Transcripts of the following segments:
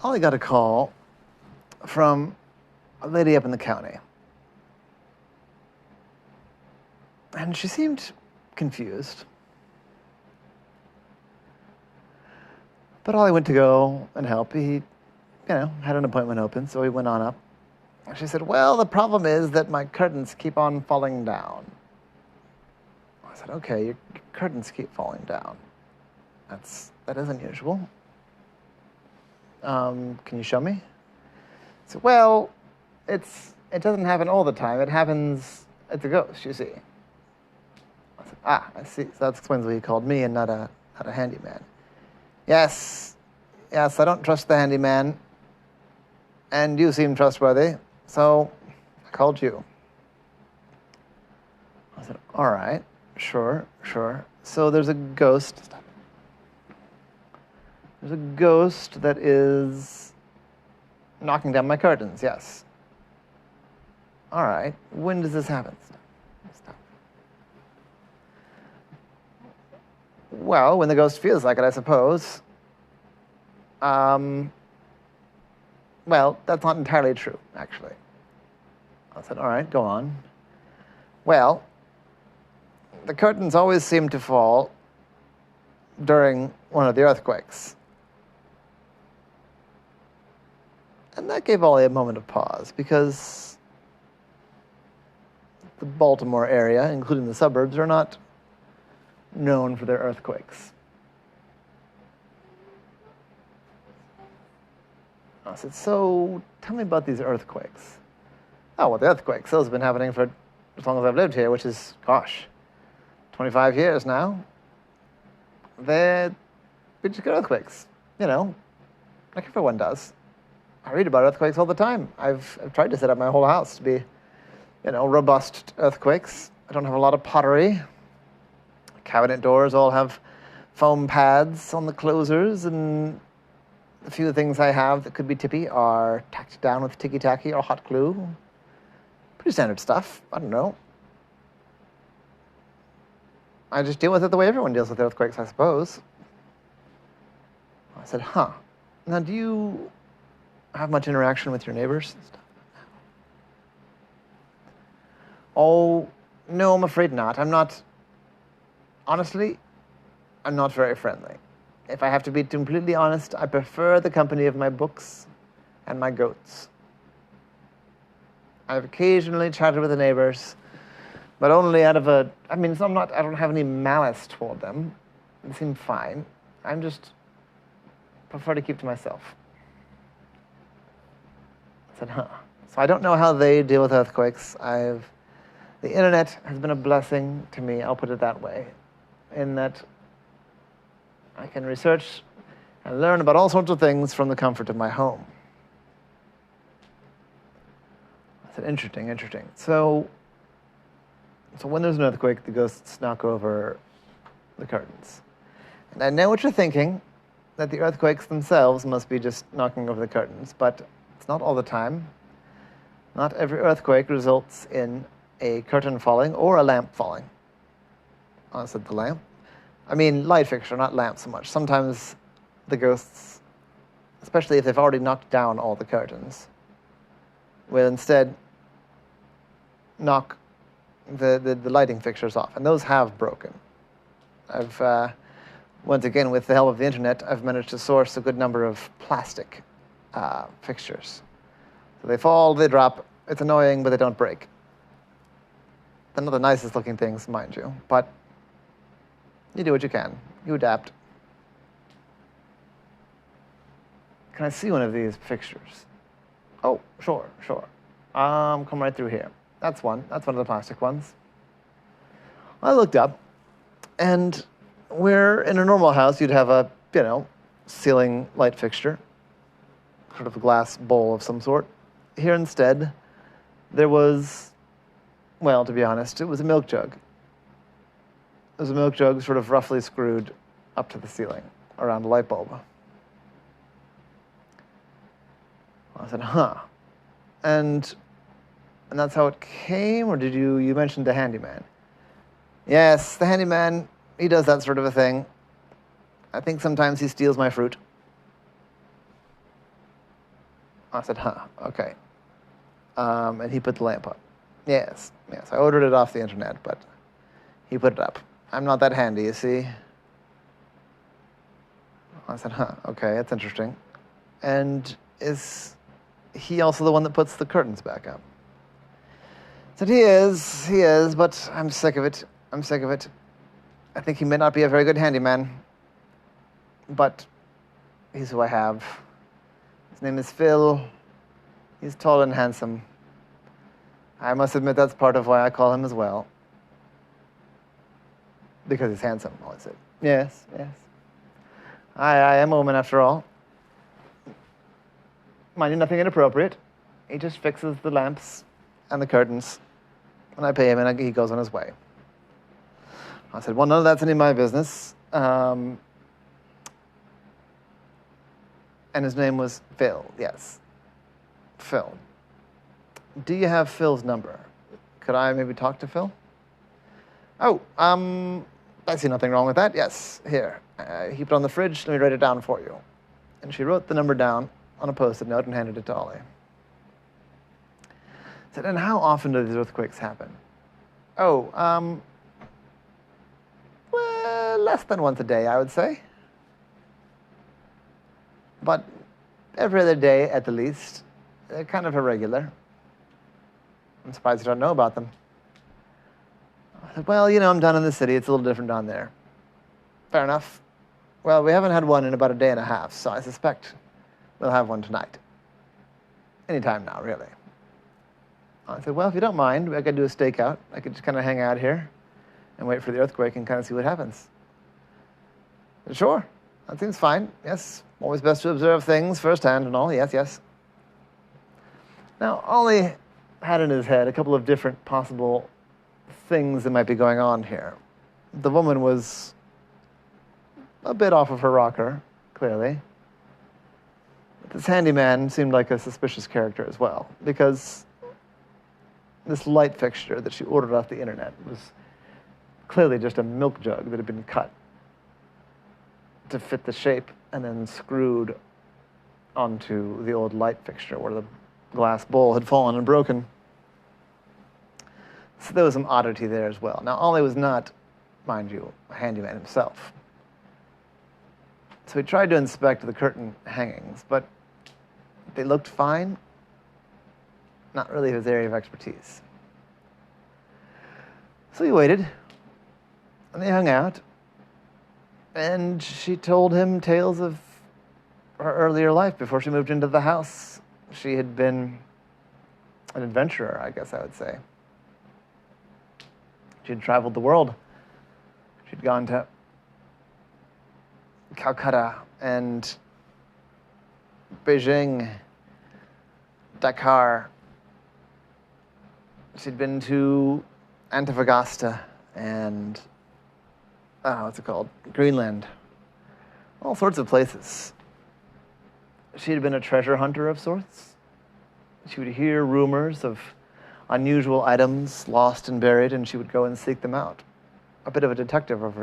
Ollie got a call from a lady up in the county. And she seemed confused. But Ollie went to go and help. He, had an appointment open, so he went on up. And she said, well, the problem is that my curtains keep on falling down. I said, okay, your curtains keep falling down. That is unusual. Can you show me? I said, well, it doesn't happen all the time. It happens, it's a ghost, you see. I said, I see. So that explains why he called me and not a handyman. Yes, I don't trust the handyman. And you seem trustworthy, so I called you. I said, all right, sure. So there's a ghost. Stop. There's a ghost that is knocking down my curtains, yes. All right, when does this happen? Stop. Well, when the ghost feels like it, I suppose. Well, that's not entirely true, actually. I said, all right, go on. Well, the curtains always seem to fall during one of the earthquakes. And that gave Ollie a moment of pause, because the Baltimore area, including the suburbs, are not known for their earthquakes. I said, so tell me about these earthquakes. Oh, well, the earthquakes, those have been happening for as long as I've lived here, which is, 25 years now. They're just good earthquakes, like everyone does. I read about earthquakes all the time. I've tried to set up my whole house to be, robust earthquakes. I don't have a lot of pottery. Cabinet doors all have foam pads on the closers, and the few things I have that could be tippy are tacked down with ticky-tacky or hot glue. Pretty standard stuff. I don't know. I just deal with it the way everyone deals with earthquakes, I suppose. I said, Now, do you have much interaction with your neighbors and stuff? Oh, no, I'm afraid not. Honestly, I'm not very friendly. If I have to be completely honest, I prefer the company of my books and my goats. I've occasionally chatted with the neighbors, but only out of I don't have any malice toward them. They seem fine. I'm just prefer to keep to myself. I said, So I don't know how they deal with earthquakes. The internet has been a blessing to me, I'll put it that way, in that I can research and learn about all sorts of things from the comfort of my home. I said, interesting. So when there's an earthquake, the ghosts knock over the curtains. And I know what you're thinking, that the earthquakes themselves must be just knocking over the curtains, but it's not all the time. Not every earthquake results in a curtain falling or a lamp falling. I said the lamp. I mean, light fixture, not lamp so much. Sometimes the ghosts, especially if they've already knocked down all the curtains, will instead knock the lighting fixtures off, and those have broken. Once again, with the help of the internet, I've managed to source a good number of plastic fixtures. So they fall, they drop. It's annoying, but they don't break. They're not the nicest looking things, mind you, but you do what you can. You adapt. Can I see one of these fixtures? Oh, sure. Come right through here. That's one. That's one of the plastic ones. I looked up, and where in a normal house you'd have a, ceiling light fixture, sort of a glass bowl of some sort. Here instead, there was, well, to be honest, it was a milk jug. It was a milk jug sort of roughly screwed up to the ceiling around a light bulb. I said, And that's how it came, or did you mentioned the handyman? Yes, the handyman, he does that sort of a thing. I think sometimes he steals my fruit. I said, huh, okay. And he put the lamp up. Yes, yes. I ordered it off the internet, but he put it up. I'm not that handy, you see. I said, huh, okay, that's interesting. And is he also the one that puts the curtains back up? I said, he is, but I'm sick of it. I'm sick of it. I think he may not be a very good handyman, but he's who I have. His name is Phil. He's tall and handsome. I must admit that's part of why I call him as well. Because he's handsome, Ollie said. Yes, yes. I am a woman after all. Mind you, nothing inappropriate. He just fixes the lamps and the curtains. And I pay him and he goes on his way. I said, well, none of that's any of my business. And his name was Phil, yes. Phil. Do you have Phil's number? Could I maybe talk to Phil? Oh, I see nothing wrong with that. Yes, here. Keep it on the fridge. Let me write it down for you. And she wrote the number down on a Post-it note and handed it to Ollie. Said, and how often do these earthquakes happen? Oh, well, less than once a day, I would say. But every other day at the least. They're kind of irregular. I'm surprised you don't know about them. I said, well, I'm down in the city. It's a little different down there. Fair enough. Well, we haven't had one in about a day and a half, so I suspect we'll have one tonight. Anytime now, really. I said, well, if you don't mind, I could do a stakeout. I could just kind of hang out here and wait for the earthquake and kind of see what happens. I said, sure, that seems fine. Yes, always best to observe things firsthand and all. Yes, yes. Now, Ollie had in his head a couple of different possible things that might be going on here. The woman was a bit off of her rocker, clearly. But this handyman seemed like a suspicious character as well, because this light fixture that she ordered off the internet was clearly just a milk jug that had been cut to fit the shape and then screwed onto the old light fixture where the glass bowl had fallen and broken. So there was some oddity there as well. Now, Ollie was not, mind you, a handyman himself. So he tried to inspect the curtain hangings, but they looked fine. Not really his area of expertise. So he waited, and they hung out, and she told him tales of her earlier life before she moved into the house. She had been an adventurer, I guess I would say. She had traveled the world. She'd gone to Calcutta and Beijing, Dakar. She'd been to Antofagasta and, what's it called? Greenland. All sorts of places. She had been a treasure hunter of sorts. She would hear rumors of unusual items lost and buried, and she would go and seek them out. A bit of a detective of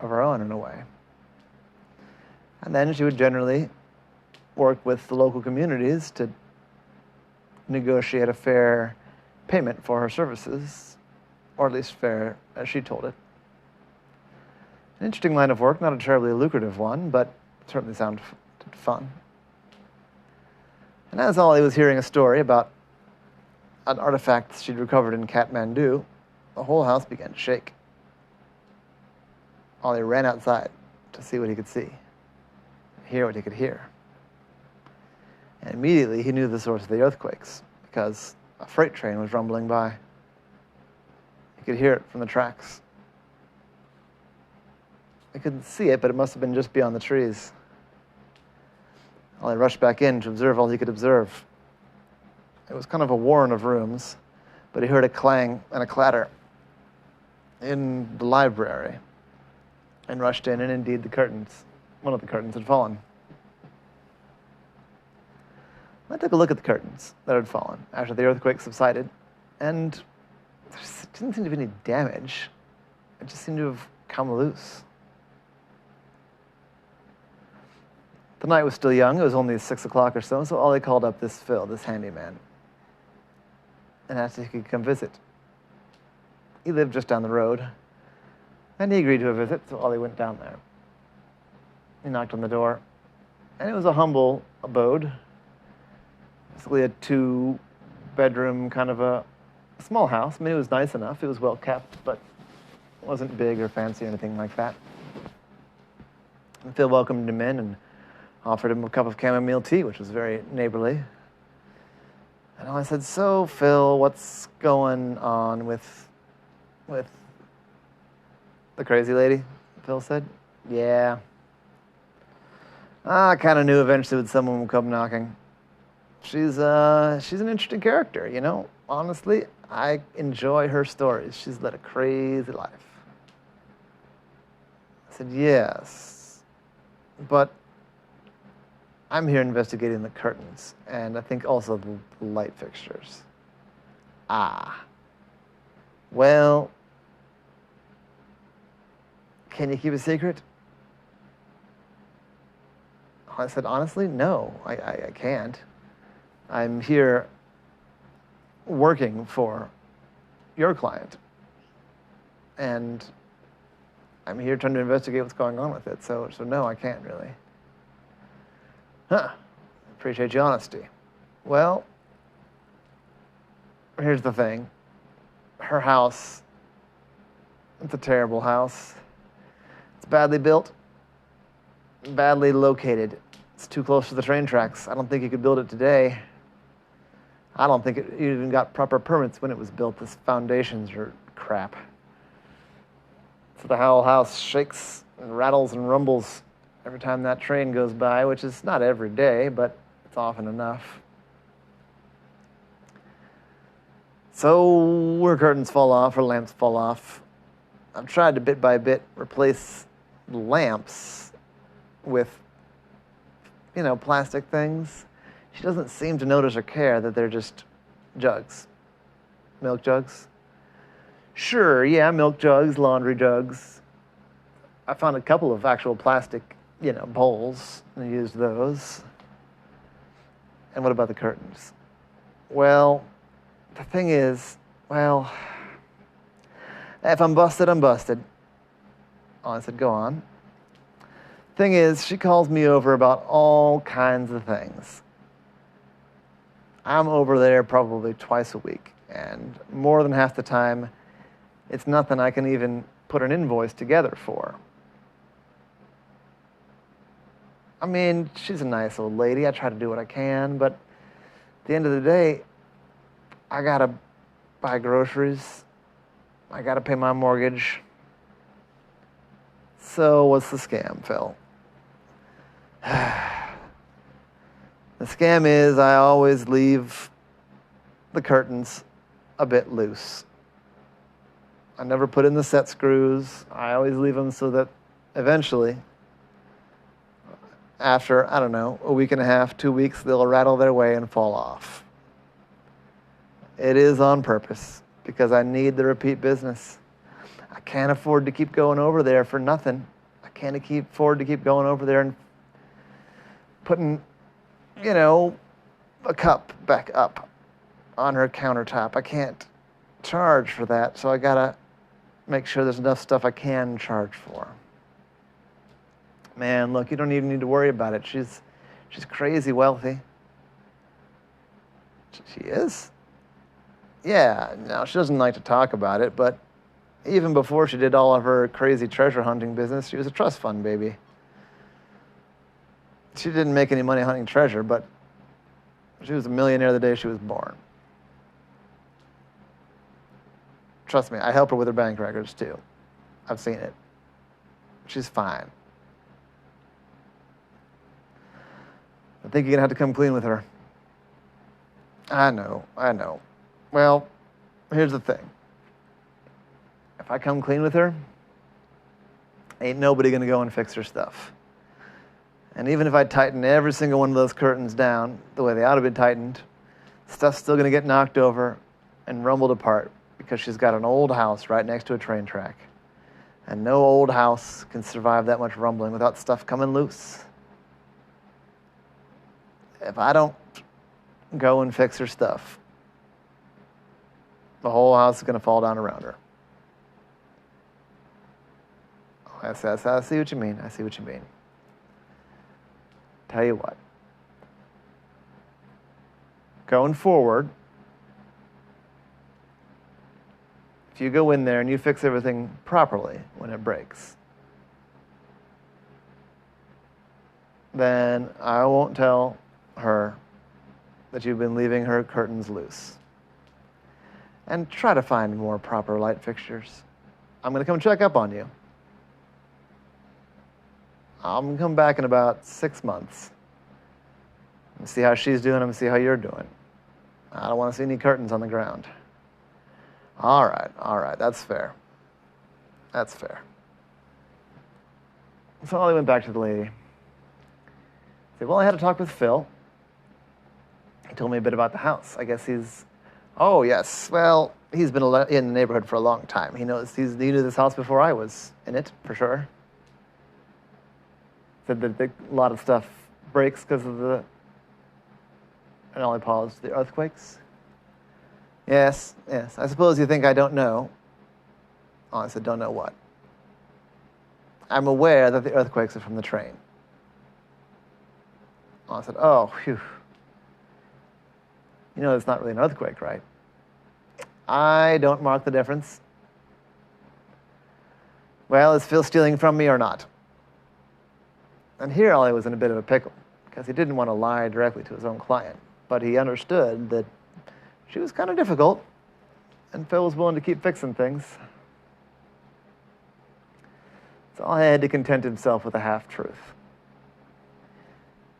her own, in a way. And then she would generally work with the local communities to negotiate a fair payment for her services, or at least fair as she told it. An interesting line of work, not a terribly lucrative one, but certainly sounded fun. And as Ollie was hearing a story about an artifact she'd recovered in Kathmandu, the whole house began to shake. Ollie ran outside to see what he could see, hear what he could hear. And immediately he knew the source of the earthquakes, because a freight train was rumbling by. He could hear it from the tracks. He couldn't see it, but it must have been just beyond the trees. Ollie rushed back in to observe all he could observe. It was kind of a warren of rooms, but he heard a clang and a clatter in the library and rushed in, and indeed one of the curtains had fallen. I took a look at the curtains that had fallen after the earthquake subsided, and there didn't seem to be any damage. It just seemed to have come loose. The night was still young. It was only 6 o'clock or so Ollie called up this Phil, this handyman, and asked if he could come visit. He lived just down the road, and he agreed to a visit, so Ollie went down there. He knocked on the door, and it was a humble abode. Basically a 2-bedroom kind of a small house. I mean, it was nice enough. It was well kept, but it wasn't big or fancy or anything like that. And Phil welcomed him in and offered him a cup of chamomile tea, which was very neighborly. And I said, "So, Phil, what's going on with the crazy lady?" Phil said. "Yeah. I kind of knew eventually that someone would come knocking. She's an interesting character, you know. Honestly, I enjoy her stories. She's led a crazy life." I said, "Yes, but I'm here investigating the curtains, and I think also the light fixtures." "Ah. Well, can you keep a secret?" I said, "Honestly, no, I can't. I'm here working for your client, and I'm here trying to investigate what's going on with it, so no, I can't really." "Huh, appreciate your honesty. Well, here's the thing. Her house, it's a terrible house. It's badly built, badly located. It's too close to the train tracks. I don't think you could build it today. I don't think it even got proper permits when it was built. This foundations are crap. So the whole house shakes and rattles and rumbles every time that train goes by, which is not every day, but it's often enough. So her curtains fall off, her lamps fall off. I've tried to bit by bit replace the lamps with, plastic things. She doesn't seem to notice or care that they're just jugs, milk jugs. Sure, yeah, milk jugs, laundry jugs. I found a couple of actual plastic, bowls, and used those. And what about the curtains? Well, the thing is, if I'm busted, I'm busted. I said, "Go on." Thing is, she calls me over about all kinds of things. I'm over there probably twice a week, and more than half the time, it's nothing I can even put an invoice together for. I mean, she's a nice old lady. I try to do what I can, but at the end of the day, I gotta buy groceries. I gotta pay my mortgage. So what's the scam, Phil? The scam is I always leave the curtains a bit loose. I never put in the set screws. I always leave them so that eventually, after, a week and a half, 2 weeks, they'll rattle their way and fall off. It is on purpose, because I need the repeat business. I can't afford to keep going over there for nothing. I can't afford to keep going over there and putting, a cup back up on her countertop. I can't charge for that, so I gotta make sure there's enough stuff I can charge for. Man, look, you don't even need to worry about it. She's crazy wealthy. She is? Yeah, no, she doesn't like to talk about it, but even before she did all of her crazy treasure hunting business, she was a trust fund baby. She didn't make any money hunting treasure, but she was a millionaire the day she was born. Trust me, I help her with her bank records too. I've seen it. She's fine. I think you're gonna have to come clean with her. I know. Well, here's the thing. If I come clean with her, ain't nobody gonna go and fix her stuff. And even if I tighten every single one of those curtains down the way they ought to be tightened, stuff's still gonna get knocked over and rumbled apart because she's got an old house right next to a train track. And no old house can survive that much rumbling without stuff coming loose. if I don't go and fix her stuff, the whole house is going to fall down around her. Oh, I see what you mean. I see what you mean. Tell you what. Going forward, if you go in there and you fix everything properly when it breaks, then I won't tell her that you've been leaving her curtains loose. And try to find more proper light fixtures. I'm going to come check up on you. I'm going to come back in about 6 months and see how she's doing and see how you're doing. I don't want to see any curtains on the ground. All right, that's fair. That's fair. So Ollie went back to the lady. He said, well, I had a talk with Phil. He told me a bit about the house. I guess oh, yes. Well, he's been in the neighborhood for a long time. He knew this house before I was in it, for sure. Said that a lot of stuff breaks because of and Ollie paused, the earthquakes. Yes. I suppose you think I don't know. Ollie said, don't know what? I'm aware that the earthquakes are from the train. Ollie said, oh, phew. You know it's not really an earthquake, right? I don't mark the difference. Well, is Phil stealing from me or not? And here Ollie was in a bit of a pickle, because he didn't want to lie directly to his own client. But he understood that she was kind of difficult, and Phil was willing to keep fixing things. So Ollie had to content himself with a half-truth.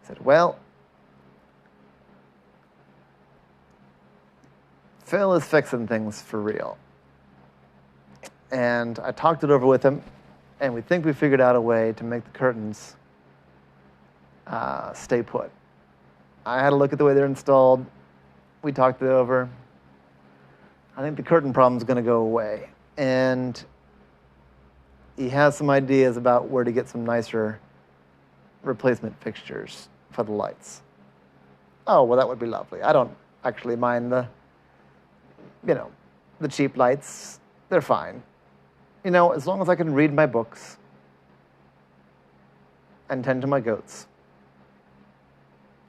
He said, well, Phil is fixing things for real. And I talked it over with him, and we think we figured out a way to make the curtains stay put. I had a look at the way they're installed. We talked it over. I think the curtain problem is going to go away. And he has some ideas about where to get some nicer replacement fixtures for the lights. Oh, well, that would be lovely. I don't actually mind the cheap lights. They're fine. As long as I can read my books and tend to my goats,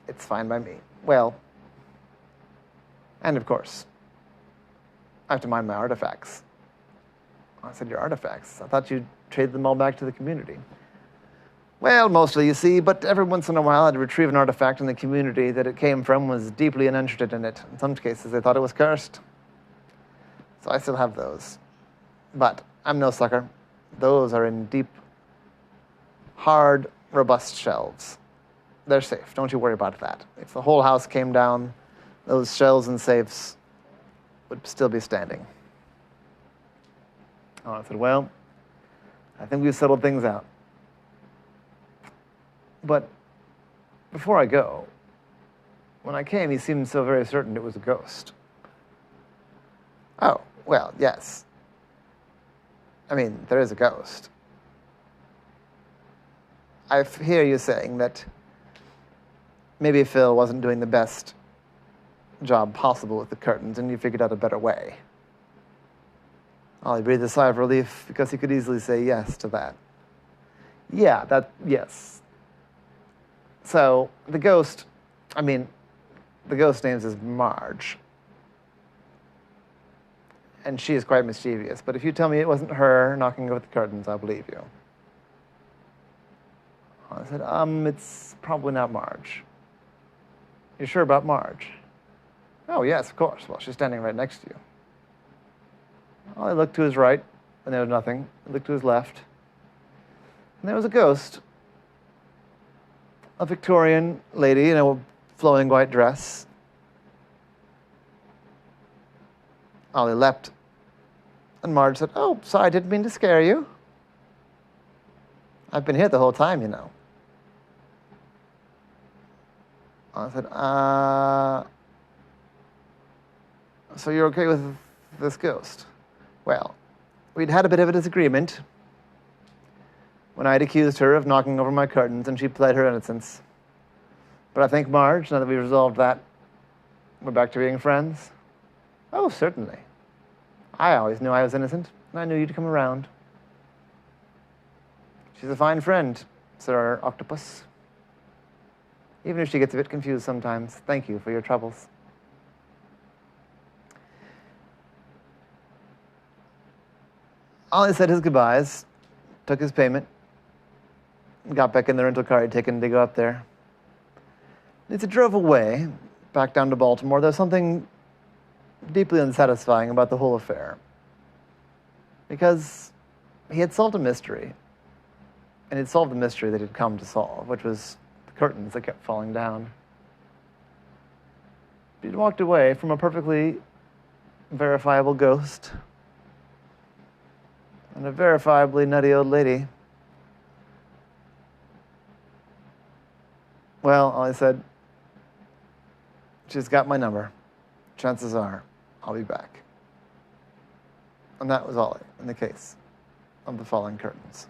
it's fine by me. Well, and of course, I have to mind my artifacts. I said, your artifacts? I thought you'd trade them all back to the community. Well, mostly, you see, but every once in a while I'd retrieve an artifact, and the community that it came from was deeply uninterested in it. In some cases, they thought it was cursed. So I still have those. But I'm no sucker. Those are in deep, hard, robust shelves. They're safe. Don't you worry about that. If the whole house came down, those shelves and safes would still be standing. Oh, I said, well, I think we've settled things out. But before I go, when I came, he seemed so very certain it was a ghost. Oh, well, yes. I mean, there is a ghost. I hear you saying that maybe Phil wasn't doing the best job possible with the curtains, and you figured out a better way. Ollie breathed a sigh of relief, because he could easily say yes to that. Yeah, yes. So, the ghost name is Marge. And she is quite mischievous, but if you tell me it wasn't her knocking over the curtains, I'll believe you. I said, it's probably not Marge. You sure about Marge? Oh, yes, of course. Well, she's standing right next to you. Well, I looked to his right, and there was nothing. I looked to his left, and there was a ghost. A Victorian lady in a flowing white dress. Ollie leapt, and Marge said, oh, sorry, I didn't mean to scare you. I've been here the whole time, you know. I said, so you're okay with this ghost? Well, we'd had a bit of a disagreement when I'd accused her of knocking over my curtains, and she pled her innocence. But I think, Marge, now that we've resolved that, we're back to being friends? Oh, certainly. I always knew I was innocent, and I knew you'd come around. She's a fine friend, said our octopus. Even if she gets a bit confused sometimes, thank you for your troubles. Ollie said his goodbyes, took his payment, got back in the rental car he'd taken to go up there. As he drove away, back down to Baltimore, there was something deeply unsatisfying about the whole affair. Because he had solved a mystery, and he'd solved the mystery that he'd come to solve, which was the curtains that kept falling down. He'd walked away from a perfectly verifiable ghost and a verifiably nutty old lady. Well, Ollie said, she's got my number. Chances are I'll be back. And that was Ollie in the case of the falling curtains.